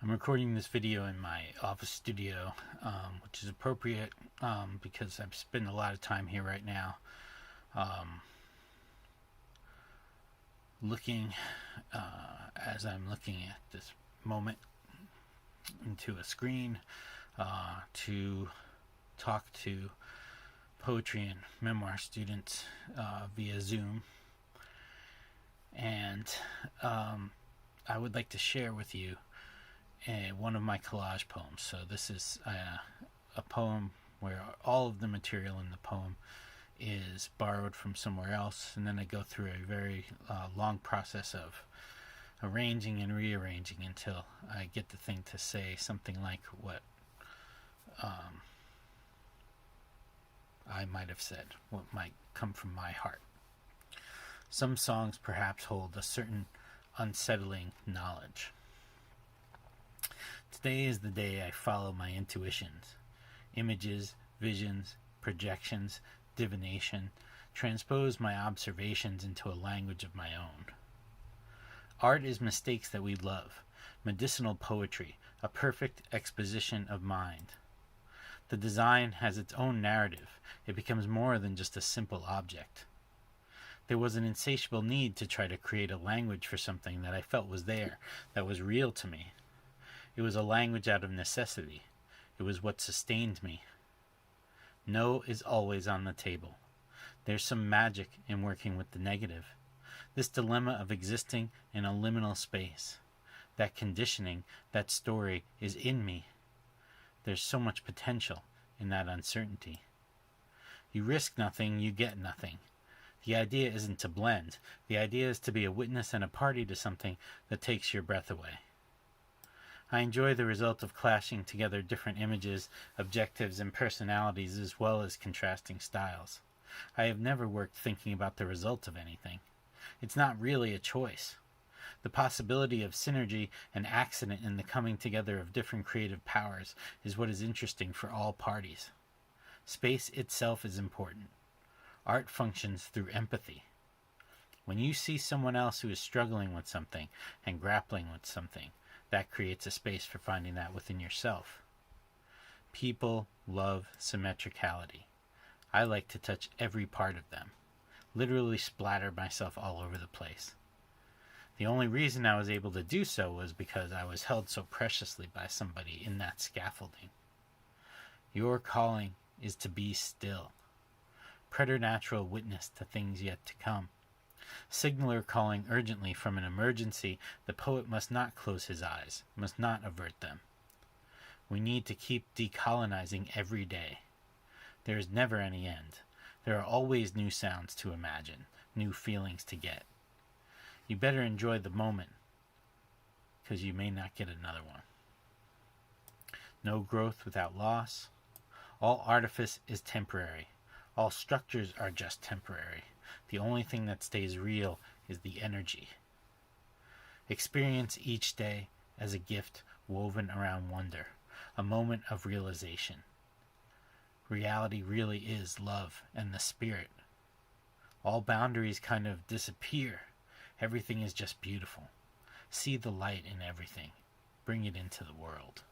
I'm recording this video in my office studio, which is appropriate because I've spent a lot of time here right now looking, as I'm looking at this moment, into a screen to talk to poetry and memoir students via Zoom. And I would like to share with you one of my collage poems. So this is a poem where all of the material in the poem is borrowed from somewhere else, and then I go through a very long process of arranging and rearranging until I get the thing to say something like what I might have said, what might come from my heart. Some songs perhaps hold a certain unsettling knowledge. Today is the day I follow my intuitions. Images, visions, projections, divination transpose my observations into a language of my own. Art is mistakes that we love, medicinal poetry, a perfect exposition of mind. The design has its own narrative. It becomes more than just a simple object. There was an insatiable need to try to create a language for something that I felt was there, that was real to me. It was a language out of necessity. It was what sustained me. No is always on the table. There's some magic in working with the negative. This dilemma of existing in a liminal space. That conditioning, that story is in me. There's so much potential in that uncertainty. You risk nothing, you get nothing. The idea isn't to blend. The idea is to be a witness and a party to something that takes your breath away. I enjoy the result of clashing together different images, objectives, and personalities as well as contrasting styles. I have never worked thinking about the result of anything. It's not really a choice. The possibility of synergy and accident in the coming together of different creative powers is what is interesting for all parties. Space itself is important. Art functions through empathy. When you see someone else who is struggling with something and grappling with something, that creates a space for finding that within yourself. People love symmetricality. I like to touch every part of them, literally splatter myself all over the place. The only reason I was able to do so was because I was held so preciously by somebody in that scaffolding. Your calling is to be still. Preternatural witness to things yet to come. Signaler calling urgently from an emergency, the poet must not close his eyes, must not avert them. We need to keep decolonizing every day. There is never any end. There are always new sounds to imagine, new feelings to get. You better enjoy the moment, because you may not get another one. No growth without loss. All artifice is temporary. All structures are just temporary. The only thing that stays real is the energy. Experience each day as a gift woven around wonder, a moment of realization. Reality really is love and the spirit. All boundaries kind of disappear. Everything is just beautiful. See the light in everything. Bring it into the world.